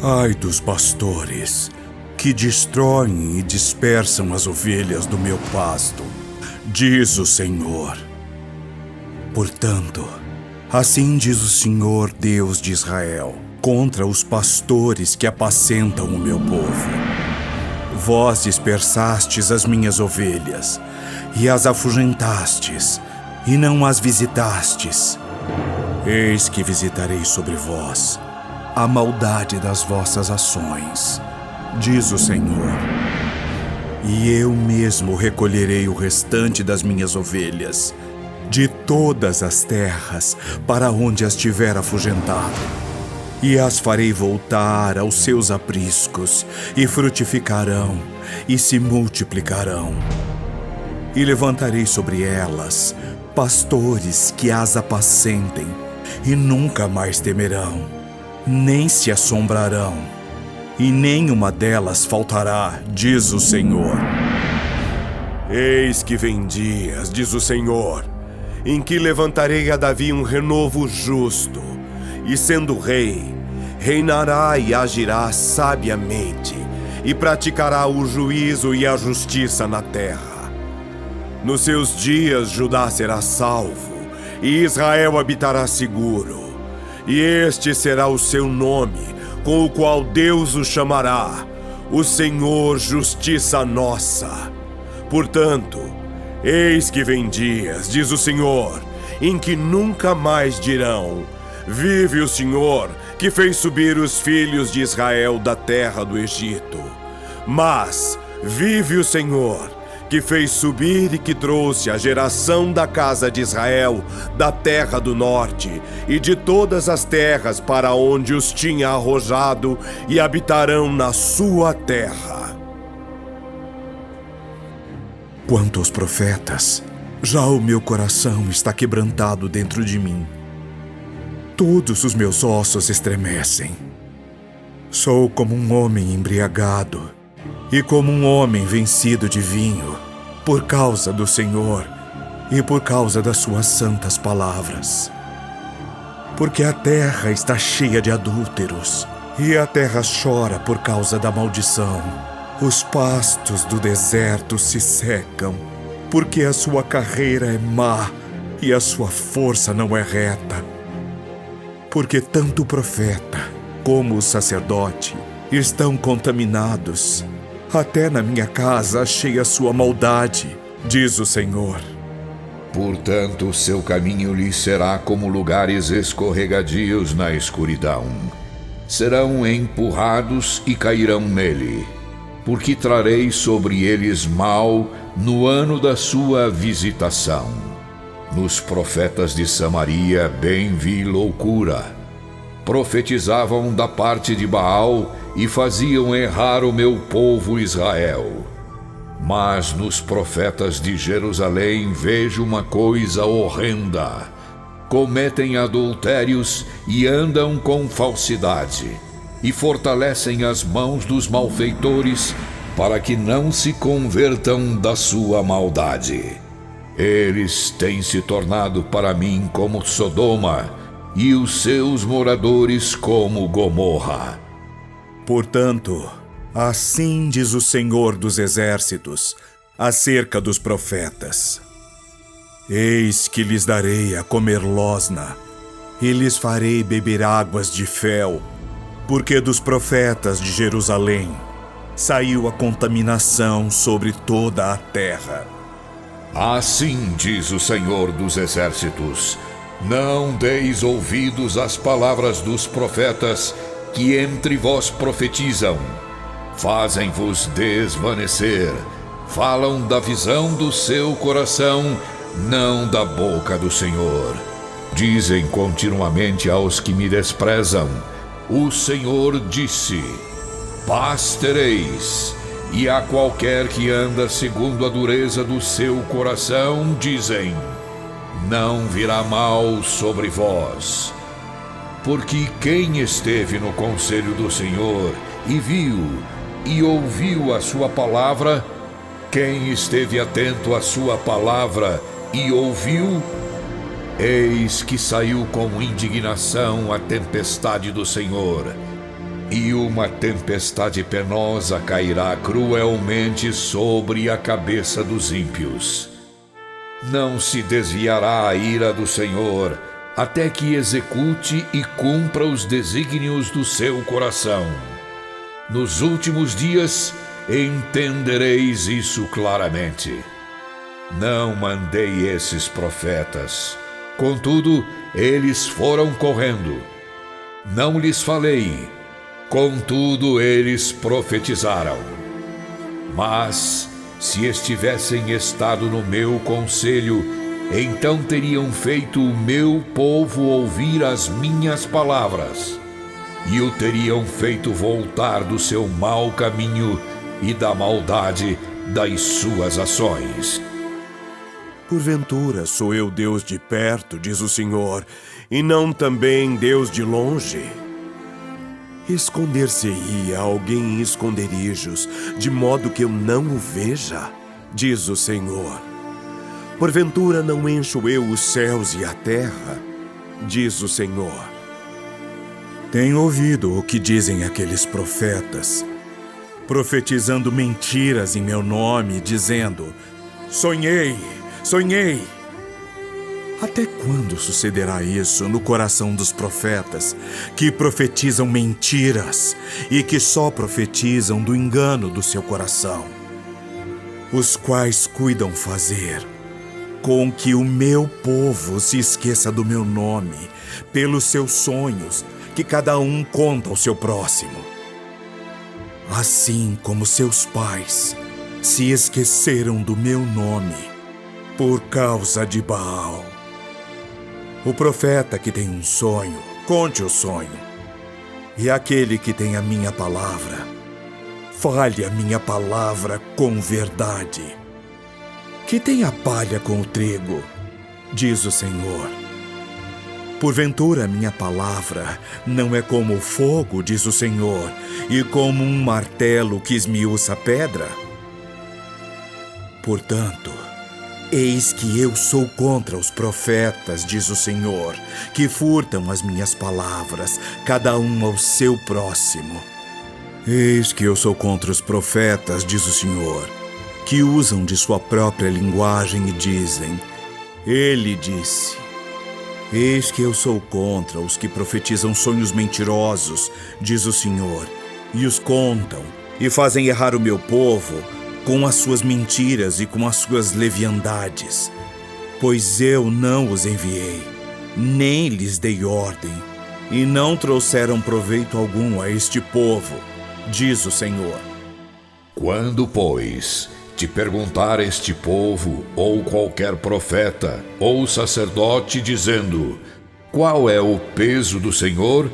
Ai dos pastores, que destroem e dispersam as ovelhas do meu pasto, diz o Senhor. Portanto, assim diz o Senhor Deus de Israel, contra os pastores que apacentam o meu povo. Vós dispersastes as minhas ovelhas, e as afugentastes, e não as visitastes. Eis que visitarei sobre vós a maldade das vossas ações, diz o Senhor. E eu mesmo recolherei o restante das minhas ovelhas, de todas as terras para onde as tiver afugentado, e as farei voltar aos seus apriscos, e frutificarão, e se multiplicarão. E levantarei sobre elas pastores que as apacentem, e nunca mais temerão, nem se assombrarão, e nenhuma delas faltará, diz o Senhor. Eis que vem dias, diz o Senhor, em que levantarei a Davi um renovo justo, e sendo rei, reinará e agirá sabiamente, e praticará o juízo e a justiça na terra. Nos seus dias Judá será salvo, e Israel habitará seguro, e este será o seu nome, com o qual Deus o chamará, o Senhor Justiça Nossa. Portanto, eis que vem dias, diz o Senhor, em que nunca mais dirão: vive o Senhor, que fez subir os filhos de Israel da terra do Egito. Mas vive o Senhor, que fez subir e que trouxe a geração da casa de Israel da terra do norte e de todas as terras para onde os tinha arrojado, e habitarão na sua terra. Quanto aos profetas, já o meu coração está quebrantado dentro de mim. Todos os meus ossos estremecem. Sou como um homem embriagado e como um homem vencido de vinho, por causa do Senhor e por causa das suas santas palavras. Porque a terra está cheia de adúlteros, e a terra chora por causa da maldição. Os pastos do deserto se secam, porque a sua carreira é má e a sua força não é reta. Porque tanto o profeta como o sacerdote estão contaminados. Até na minha casa achei a sua maldade, diz o Senhor. Portanto, seu caminho lhes será como lugares escorregadios na escuridão. Serão empurrados e cairão nele, porque trarei sobre eles mal no ano da sua visitação. Nos profetas de Samaria bem vi loucura. Profetizavam da parte de Baal e faziam errar o meu povo Israel. Mas nos profetas de Jerusalém vejo uma coisa horrenda. Cometem adultérios e andam com falsidade, e fortalecem as mãos dos malfeitores para que não se convertam da sua maldade. Eles têm se tornado para mim como Sodoma, e os seus moradores como Gomorra. Portanto, assim diz o Senhor dos Exércitos acerca dos profetas: eis que lhes darei a comer losna, e lhes farei beber águas de fel, porque dos profetas de Jerusalém saiu a contaminação sobre toda a terra. Assim diz o Senhor dos Exércitos: não deis ouvidos às palavras dos profetas que entre vós profetizam. Fazem-vos desvanecer, falam da visão do seu coração, não da boca do Senhor. Dizem continuamente aos que me desprezam: o Senhor disse, paz tereis. E a qualquer que anda segundo a dureza do seu coração, dizem, não virá mal sobre vós. Porque quem esteve no conselho do Senhor e viu e ouviu a sua palavra, quem esteve atento à sua palavra e ouviu, eis que saiu com indignação a tempestade do Senhor, e uma tempestade penosa cairá cruelmente sobre a cabeça dos ímpios. Não se desviará a ira do Senhor, até que execute e cumpra os desígnios do seu coração. Nos últimos dias entendereis isso claramente. Não mandei esses profetas, contudo, eles foram correndo. Não lhes falei, contudo, eles profetizaram. Mas, se estivessem estado no meu conselho, então teriam feito o meu povo ouvir as minhas palavras, e o teriam feito voltar do seu mau caminho e da maldade das suas ações. Porventura sou eu Deus de perto, diz o Senhor, e não também Deus de longe? Esconder-se-ia alguém em esconderijos, de modo que eu não o veja, diz o Senhor. Porventura não encho eu os céus e a terra, diz o Senhor. Tenho ouvido o que dizem aqueles profetas, profetizando mentiras em meu nome, dizendo: sonhei, sonhei. Até quando sucederá isso no coração dos profetas, que profetizam mentiras e que só profetizam do engano do seu coração, os quais cuidam fazer com que o meu povo se esqueça do meu nome pelos seus sonhos, que cada um conta ao seu próximo? Assim como seus pais se esqueceram do meu nome por causa de Baal. O profeta que tem um sonho, conte o sonho. E aquele que tem a minha palavra, fale a minha palavra com verdade. Que tem a palha com o trigo, diz o Senhor. Porventura minha palavra não é como o fogo, diz o Senhor, e como um martelo que esmiuça a pedra? Portanto, eis que eu sou contra os profetas, diz o Senhor, que furtam as minhas palavras, cada um ao seu próximo. Eis que eu sou contra os profetas, diz o Senhor, que usam de sua própria linguagem e dizem: ele disse. Eis que eu sou contra os que profetizam sonhos mentirosos, diz o Senhor, e os contam, e fazem errar o meu povo com as suas mentiras e com as suas leviandades. Pois eu não os enviei, nem lhes dei ordem, e não trouxeram proveito algum a este povo, diz o Senhor. Quando, pois, te perguntar este povo, ou qualquer profeta, ou sacerdote, dizendo: qual é o peso do Senhor?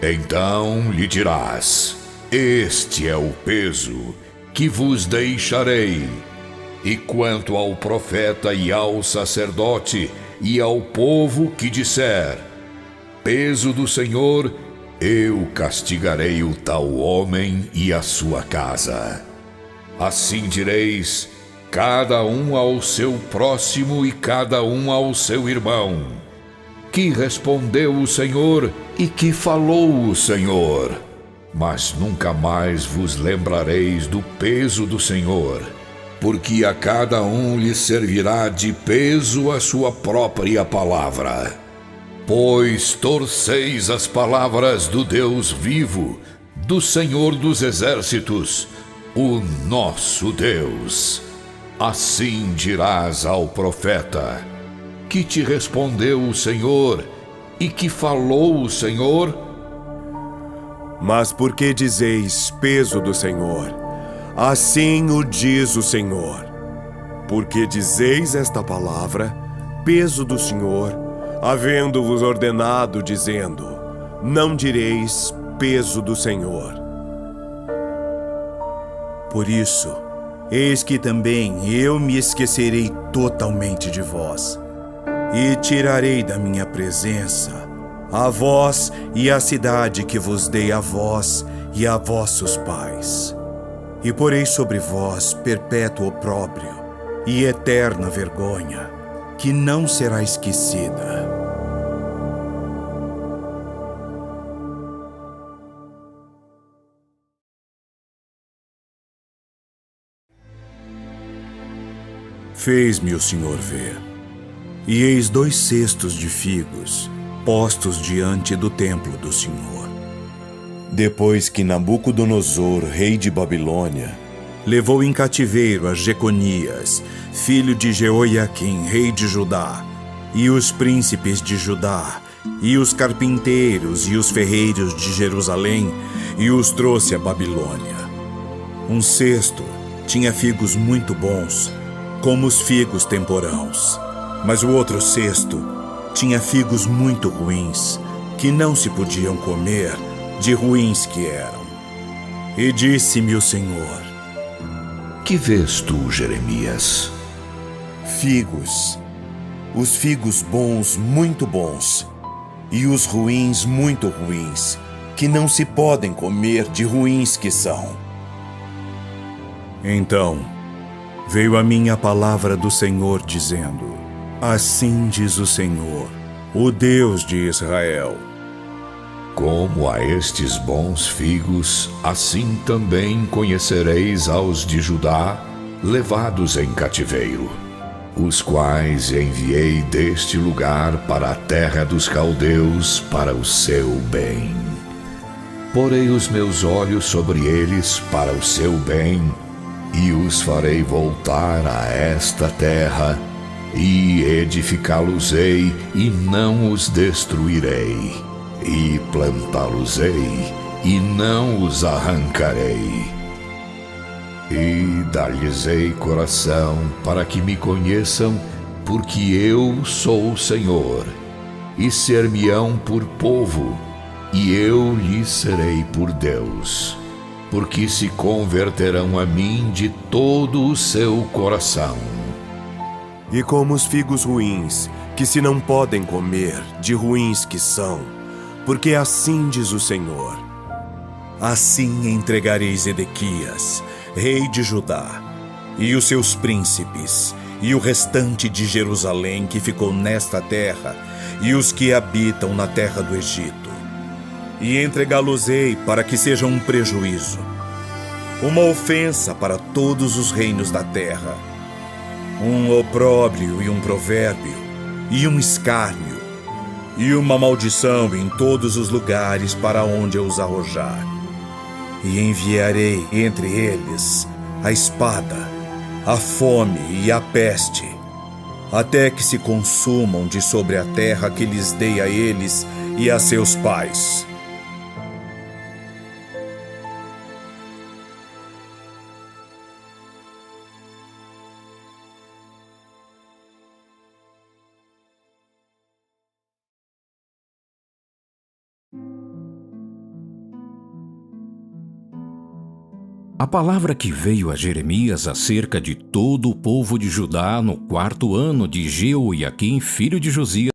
Então lhe dirás: este é o peso que vos deixarei. E quanto ao profeta e ao sacerdote e ao povo que disser: peso do Senhor, eu castigarei o tal homem e a sua casa. Assim direis, cada um ao seu próximo e cada um ao seu irmão: que respondeu o Senhor e que falou o Senhor. Mas nunca mais vos lembrareis do peso do Senhor, porque a cada um lhe servirá de peso a sua própria palavra. Pois torceis as palavras do Deus vivo, do Senhor dos exércitos, o nosso Deus. Assim dirás ao profeta: que te respondeu o Senhor e que falou o Senhor? Mas por que dizeis peso do Senhor? Assim o diz o Senhor. Porque dizeis esta palavra, peso do Senhor, havendo-vos ordenado, dizendo: não direis peso do Senhor. Por isso, eis que também eu me esquecerei totalmente de vós, e tirarei da minha presença a vós e a cidade que vos dei a vós e a vossos pais. E porei sobre vós perpétuo opróbrio e eterna vergonha, que não será esquecida. Fez-me o Senhor ver. E eis 2 cestos de figos, postos diante do templo do Senhor. Depois que Nabucodonosor, rei de Babilônia, levou em cativeiro a Jeconias, filho de Jeoiaquim, rei de Judá, e os príncipes de Judá, e os carpinteiros e os ferreiros de Jerusalém, e os trouxe a Babilônia. Um cesto tinha figos muito bons, como os figos temporãos, mas o outro cesto tinha figos muito ruins, que não se podiam comer, de ruins que eram. E disse-me o Senhor: Que vês tu, Jeremias? Figos, os figos bons muito bons, e os ruins muito ruins, que não se podem comer, de ruins que são. Então veio a mim a palavra do Senhor, dizendo: Assim diz o Senhor, o Deus de Israel: Como a estes bons figos, assim também conhecereis aos de Judá, levados em cativeiro, os quais enviei deste lugar para a terra dos caldeus para o seu bem. Porei os meus olhos sobre eles para o seu bem, e os farei voltar a esta terra, e edificá-los-ei, e não os destruirei, e plantá-los-ei, e não os arrancarei. E dar-lhes-ei coração, para que me conheçam, porque eu sou o Senhor, e ser-me-ão por povo, e eu lhes serei por Deus, porque se converterão a mim de todo o seu coração. E como os figos ruins, que se não podem comer, de ruins que são, porque assim diz o Senhor: Assim entregareis Edequias, rei de Judá, e os seus príncipes, e o restante de Jerusalém que ficou nesta terra, e os que habitam na terra do Egito. E entregá-los-ei para que seja um prejuízo, uma ofensa para todos os reinos da terra, um opróbrio e um provérbio, e um escárnio, e uma maldição em todos os lugares para onde eu os arrojar. E enviarei entre eles a espada, a fome e a peste, até que se consumam de sobre a terra que lhes dei a eles e a seus pais. A palavra que veio a Jeremias acerca de todo o povo de Judá no 4º ano de Jeoiaquim, filho de Josias,